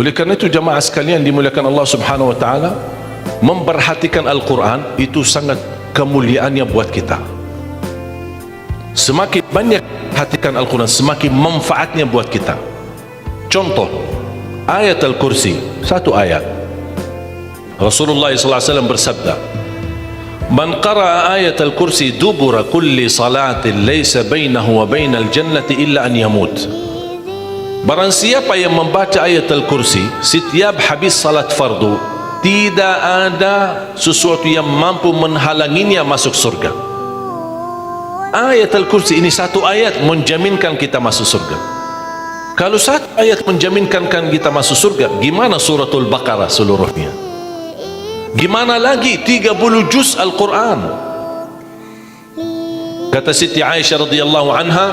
Oleh kerana itu jamaah sekalian dimuliakan Allah Subhanahu wa taala, memperhatikan Al-Quran itu sangat kemuliaannya buat kita. Semakin banyak perhatikan Al-Quran, semakin manfaatnya buat kita. Contoh, ayat Al-Kursi, satu ayat. Rasulullah SAW bersabda, "Man qara'a ayat Al-Kursi dubura kulli salatin laysa bainahu wa bainal jannati illa an yamut." Barang siapa yang membaca ayat Al-Kursi setiap habis salat fardu, tidak ada sesuatu yang mampu menghalanginya masuk surga. Ayat Al-Kursi ini satu ayat menjaminkan kita masuk surga. Kalau satu ayat menjaminkan kita masuk surga, gimana suratul Baqarah seluruhnya? Gimana lagi 30 juz Al-Quran? Kata Siti Aisyah radhiyallahu anha,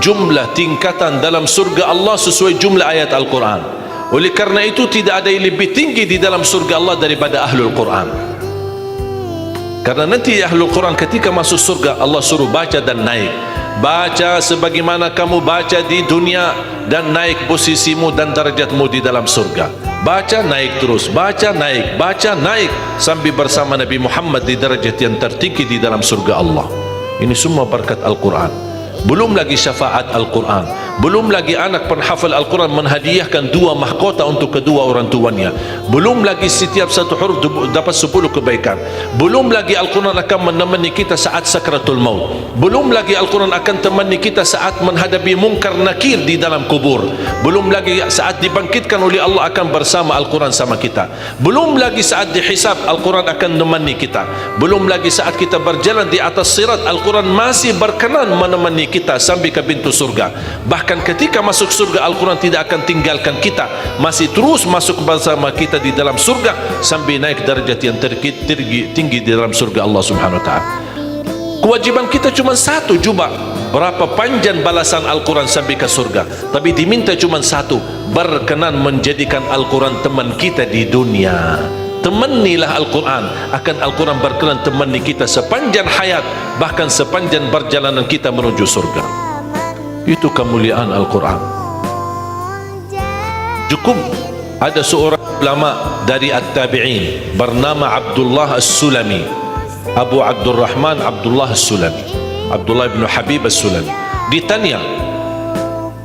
jumlah tingkatan dalam surga Allah sesuai jumlah ayat Al-Quran. Oleh karena itu tidak ada yang lebih tinggi di dalam surga Allah daripada Ahlul Quran. Karena nanti Ahlul Quran ketika masuk surga, Allah suruh baca dan naik. Baca sebagaimana kamu baca di dunia, dan naik posisimu dan darjatmu di dalam surga. Baca naik terus, baca naik sampai bersama Nabi Muhammad di darjat yang tertinggi di dalam surga Allah. Ini semua berkat Al-Quran. Belum lagi syafaat Al-Quran, belum lagi anak penghafal Al-Quran menghadiahkan 2 mahkota untuk kedua orang tuanya, belum lagi setiap satu huruf dapat 10 kebaikan, belum lagi Al-Quran akan menemani kita saat sakratul maut, belum lagi Al-Quran akan temani kita saat menghadapi mungkar nakir di dalam kubur, belum lagi saat dibangkitkan oleh Allah akan bersama Al-Quran sama kita, belum lagi saat dihisab Al-Quran akan menemani kita, belum lagi saat kita berjalan di atas sirat Al-Quran masih berkenan menemani kita sampai ke pintu surga. Bahkan ketika masuk surga Al-Quran tidak akan tinggalkan kita, masih terus masuk bersama kita di dalam surga sampai naik darjat yang tinggi di dalam surga Allah Subhanahu wa taala. Kewajiban kita cuma satu, coba berapa panjang balasan Al-Quran sampai ke surga, tapi diminta cuma satu, berkenan menjadikan Al-Quran teman kita di dunia. Temanilah Al-Quran, akan Al-Quran berkenan temani kita sepanjang hayat, bahkan sepanjang perjalanan kita menuju surga. Itu kemuliaan Al-Quran. Cukup ada seorang ulama dari At-Tabi'in bernama Abdullah As-Sulami, Abu Abdurrahman Abdullah As-Sulami, Abdullah bin Habib As-Sulami. Ditanya,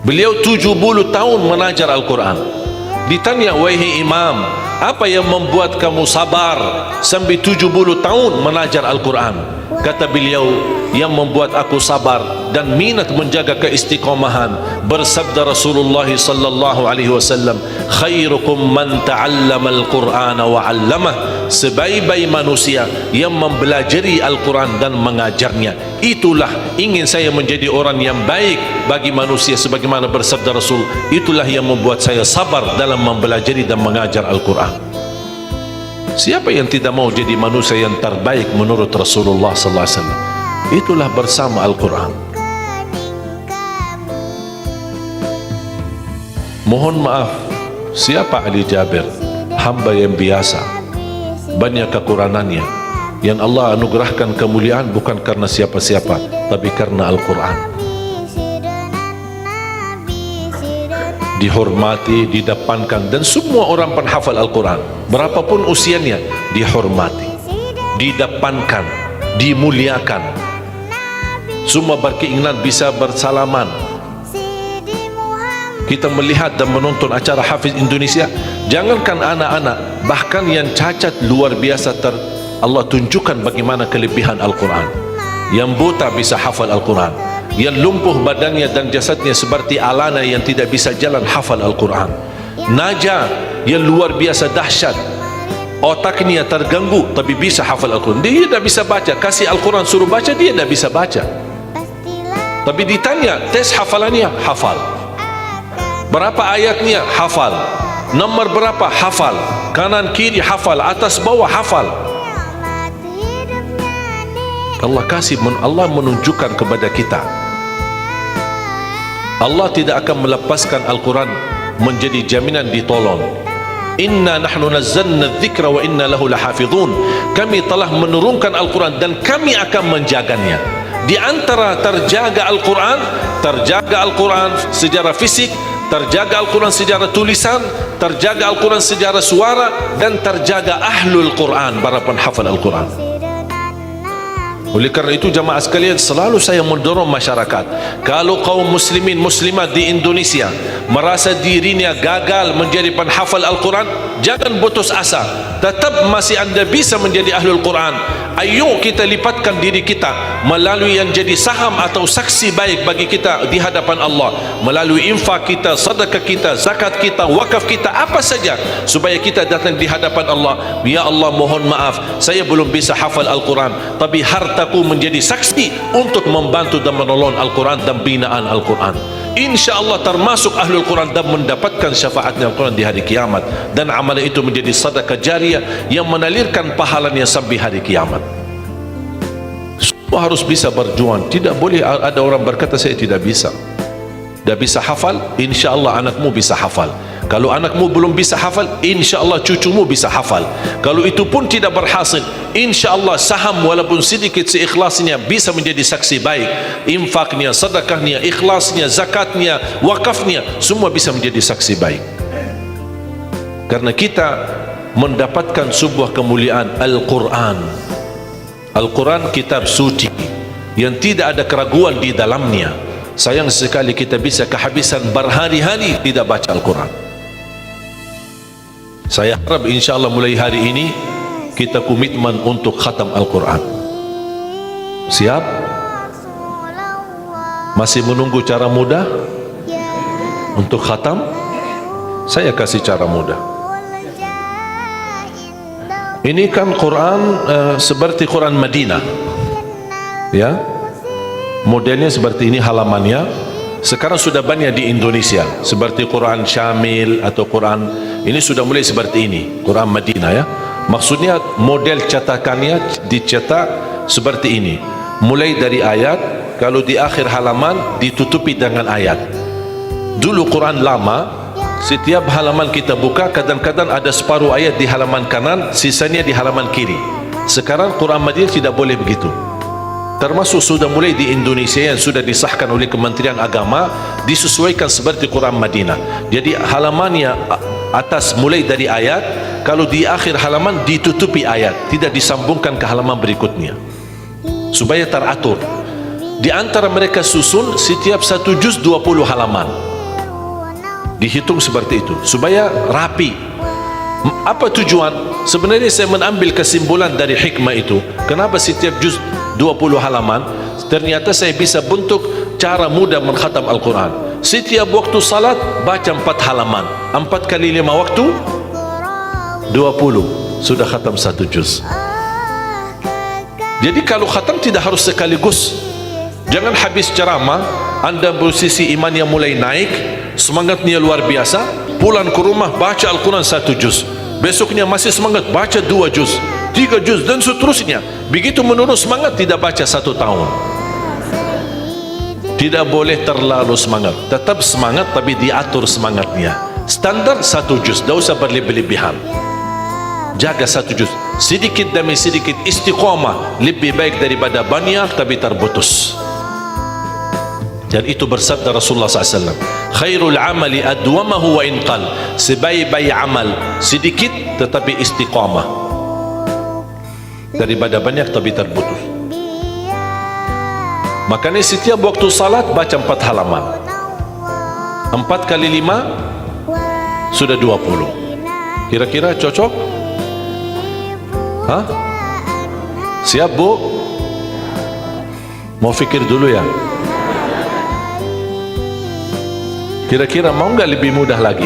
beliau 70 tahun mengajar Al-Quran. Ditanya, wahai imam, apa yang membuat kamu sabar sampai 70 tahun mengajar Al-Quran? Kata beliau, yang membuat aku sabar dan minat menjaga keistiqomahan, bersabda Rasulullah sallallahu alaihi wasallam, khairukum man ta'allama al-Qur'ana wa 'allamah, sebaik-baik manusia yang mempelajari Al-Quran dan mengajarnya. Itulah ingin saya menjadi orang yang baik bagi manusia, sebagaimana bersabda Rasul, itulah yang membuat saya sabar dalam mempelajari dan mengajar Al-Quran. Siapa yang tidak mau jadi manusia yang terbaik menurut Rasulullah sallallahu alaihi wasallam? Itulah bersama Al-Quran. Mohon maaf, siapa Ali Jabir? Hamba yang biasa, banyak kekurangannya, yang Allah anugerahkan kemuliaan bukan karena siapa-siapa, tapi karena Al-Quran. Dihormati, didepankan, dan semua orang penghafal Al-Quran berapapun usianya dihormati, didepankan, dimuliakan. Semua berkeinginan bisa bersalaman. Kita melihat dan menonton acara Hafiz Indonesia, jangankan anak-anak, bahkan yang cacat luar biasa Allah tunjukkan bagaimana kelebihan Al-Quran. Yang buta bisa hafal Al-Quran, yang lumpuh badannya dan jasadnya seperti Alana yang tidak bisa jalan hafal Al-Quran. Naja yang luar biasa dahsyat, otaknya terganggu tapi bisa hafal Al-Quran. Dia tidak bisa baca, kasih Al-Quran suruh baca, dia tidak bisa baca. Tapi ditanya tes hafalannya, hafal. Berapa ayatnya? Hafal. Nomor berapa? Hafal. Kanan kiri hafal, atas bawah hafal. Allah menunjukkan kepada kita, Allah tidak akan melepaskan Al-Quran menjadi jaminan ditolong. Inna nahnu nazzalna dzikra wa inna lahu lahafizun. Kami telah menurunkan Al-Quran dan kami akan menjaganya. Di antara terjaga Al-Quran secara fisik, terjaga Al-Quran secara tulisan, terjaga Al-Quran secara suara, dan terjaga ahlul Quran, para penghafal Al-Quran. Oleh kerana itu jamaah sekalian, selalu saya mendorong masyarakat, kalau kaum muslimin muslimat di Indonesia merasa dirinya gagal menjadi penghafal Al-Quran, jangan putus asa, tetap masih anda bisa menjadi ahlul Quran. Ayo kita lipatkan diri kita melalui yang jadi saham atau saksi baik bagi kita di hadapan Allah, melalui infak kita, sedekah kita, zakat kita, wakaf kita, apa saja, supaya kita datang di hadapan Allah. Ya Allah, mohon maaf, saya belum bisa hafal Al-Quran, tapi hartaku menjadi saksi untuk membantu dan menolong Al-Quran dan binaan Al-Quran. Insya Allah termasuk ahlul Quran dan mendapatkan syafaatnya Al-Quran di hari kiamat, dan amalan itu menjadi sedekah jariah yang menalirkan pahalanya sampai hari kiamat. Semua harus bisa berjuang. Tidak boleh ada orang berkata saya tidak bisa hafal. Insya Allah anakmu bisa hafal. Kalau anakmu belum bisa hafal, insya Allah cucumu bisa hafal. Kalau itu pun tidak berhasil, insya Allah saham walaupun sedikit seikhlasnya bisa menjadi saksi baik. Infaknya, sedekahnya, ikhlasnya, zakatnya, wakafnya, semua bisa menjadi saksi baik. Karena kita mendapatkan sebuah kemuliaan Al-Quran. Al-Quran kitab suci yang tidak ada keraguan di dalamnya. Sayang sekali kita bisa kehabisan berhari-hari tidak baca Al-Quran. Saya harap insya Allah mulai hari ini kita komitmen untuk khatam Al-Quran. Siap? Masih menunggu cara mudah untuk khatam? Saya kasih cara mudah. Ini kan Quran seperti Quran Madinah, ya, modelnya seperti ini halamannya. Sekarang sudah banyak di Indonesia seperti Quran Syamil atau Quran ini sudah mulai seperti ini, Quran Madinah, ya. Maksudnya model cetakannya dicetak seperti ini, mulai dari ayat, kalau di akhir halaman ditutupi dengan ayat. Dulu Quran lama, setiap halaman kita buka kadang-kadang ada separuh ayat di halaman kanan, sisanya di halaman kiri. Sekarang Quran Madinah tidak boleh begitu. Termasuk sudah mulai di Indonesia yang sudah disahkan oleh Kementerian Agama, disesuaikan seperti Quran Madinah. Jadi halamannya atas mulai dari ayat, kalau di akhir halaman ditutupi ayat, tidak disambungkan ke halaman berikutnya, supaya teratur. Di antara mereka susun setiap satu juz 20 halaman, dihitung seperti itu supaya rapi. Apa tujuan? Sebenarnya saya mengambil kesimpulan dari hikmah itu. Kenapa setiap juz 20 halaman? Ternyata saya bisa bentuk cara mudah mengkhatam Al-Quran. Setiap waktu salat baca 4 halaman, 4 kali 5 waktu 20, sudah khatam 1 juz. Jadi kalau khatam tidak harus sekaligus. Jangan habis ceramah anda posisi iman yang mulai naik, semangatnya luar biasa, pulang ke rumah baca Al-Quran 1 juz, besoknya masih semangat baca 2 juz, 3 juz dan seterusnya. Begitu menurun semangat, tidak baca 1 tahun. Tidak boleh terlalu semangat, tetap semangat tapi diatur semangatnya. Standar 1 juz, tidak usah berlebih-lebihan. Jaga 1 juz, sedikit demi sedikit, istiqamah lebih baik daripada banyak tapi terputus. Dan itu bersabda Rasulullah SAW, khairul amali adwamahu wa inqal, sebaik-baik amal sedikit tetapi istiqamah daripada banyak tapi terputus. Makanya setiap waktu salat baca 4 halaman, 4 kali 5 sudah 20. Kira-kira cocok? Hah? Siap bu? Mau fikir dulu ya? Kira-kira mau nggak lebih mudah lagi?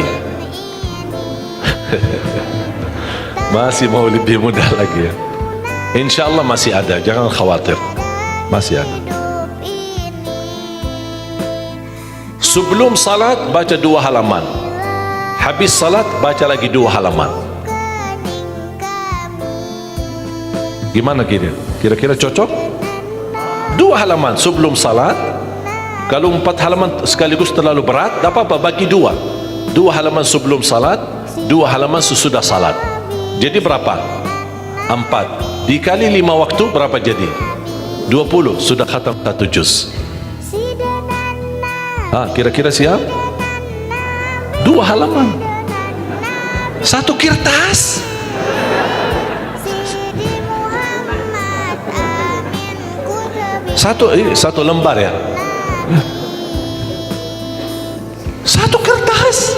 Masih mau lebih mudah lagi ya? Insya Allah masih ada, jangan khawatir, masih ada. Sebelum salat baca 2 halaman, habis salat baca lagi 2 halaman. Gimana kira-kira cocok? 2 halaman sebelum salat. Kalau 4 halaman sekaligus terlalu berat, tak apa-apa, bagi 2 halaman sebelum salat, 2 halaman sesudah salat. Jadi berapa? 4 dikali 5 waktu berapa jadi? 20, sudah khatam 1 juz. Kira-kira siap? 2 halaman. 1 kertas. Satu lembar ya. 1 kertas.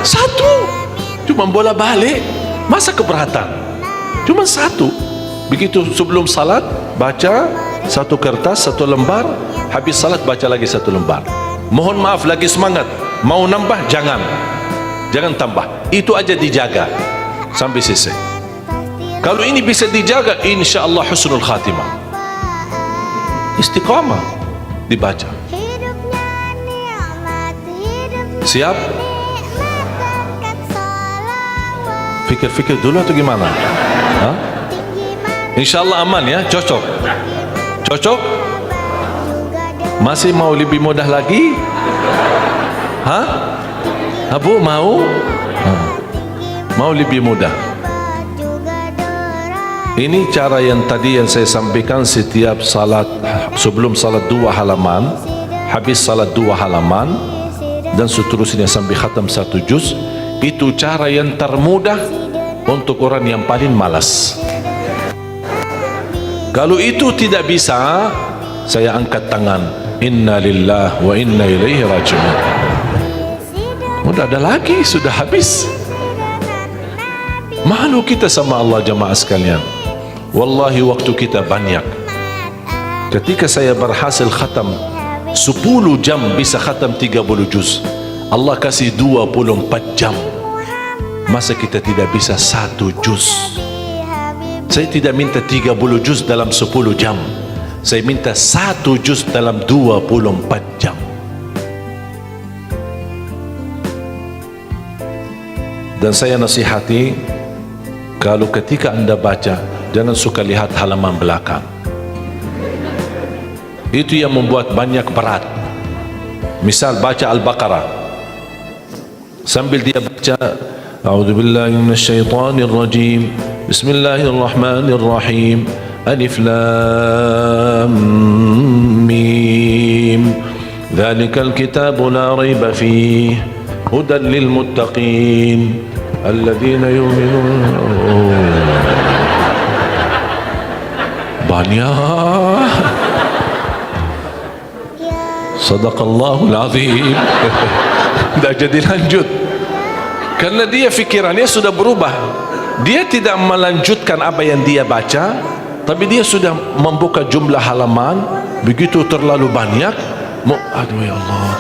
1. Cuma bola balik. Masa keberatan? Cuma 1. Begitu sebelum salat baca 1 kertas, 1 lembar. Habis salat baca lagi 1 lembar. Mohon maaf, lagi semangat. Mau nambah jangan tambah. Itu aja dijaga sampai selesai. Kalau ini bisa dijaga, insya Allah husnul khatimah. Istiqamah dibaca. Siap? Fikir-fikir dulu atau gimana? Hah? Insya Allah aman ya, cocok. Cocok? Masih mau lebih mudah lagi? Hah? Abu mau? Mau lebih mudah? Ini cara yang tadi yang saya sampaikan, setiap salat, sebelum salat 2 halaman, habis salat 2 halaman, dan seterusnya sampai khatam 1 juz. Itu cara yang termudah untuk orang yang paling malas. Kalau itu tidak bisa, saya angkat tangan. Inna lillah wa inna ilaihi raji'un. Udah ada lagi, sudah habis. Malu kita sama Allah jamaah sekalian. Wallahi waktu kita banyak. Ketika saya berhasil khatam 10 jam bisa khatam 30 juz. Allah kasih 24 jam. Masa kita tidak bisa 1 juz? Saya tidak minta 30 juz dalam 10 jam. Saya minta 1 juz dalam 24 jam. Dan saya nasihati, kalau ketika anda baca, jangan suka lihat halaman belakang. Itu yang membuat banyak berat. Misal baca Al-Baqarah, sambil dia baca A'udzubillahi minasyaitonir rajim, Bismillahirrahmanirrahim, Alif Lam Mim, Dzalikal kitabu la raiba fihi, hudan lil muttaqin, alladzina yu'minun. Banyak. Sadaqallahul azim. Tidak jadi lanjut karena dia fikirannya sudah berubah. Dia tidak melanjutkan apa yang dia baca, tapi dia sudah membuka jumlah halaman begitu terlalu banyak. Aduh ya Allah,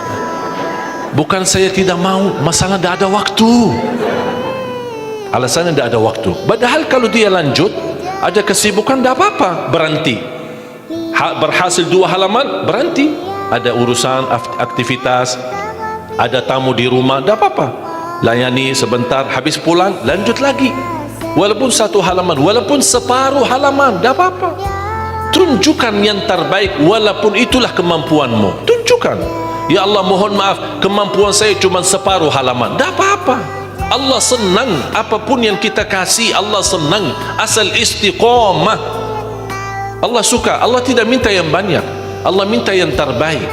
bukan saya tidak mau, masalah tidak ada waktu. Alasannya tidak ada waktu. Padahal kalau dia lanjut, ada kesibukan, tidak apa-apa, berhenti. Berhasil 2 halaman, berhenti. Ada urusan, aktivitas, ada tamu di rumah, tidak apa-apa, layani sebentar, habis pulang, lanjut lagi. Walaupun 1 halaman, walaupun separuh halaman, tidak apa-apa. Tunjukkan yang terbaik, walaupun itulah kemampuanmu. Tunjukkan, ya Allah mohon maaf, kemampuan saya cuma separuh halaman, tidak apa-apa. Allah senang apapun yang kita kasih. Allah senang asal istiqamah. Allah suka. Allah tidak minta yang banyak, Allah minta yang terbaik.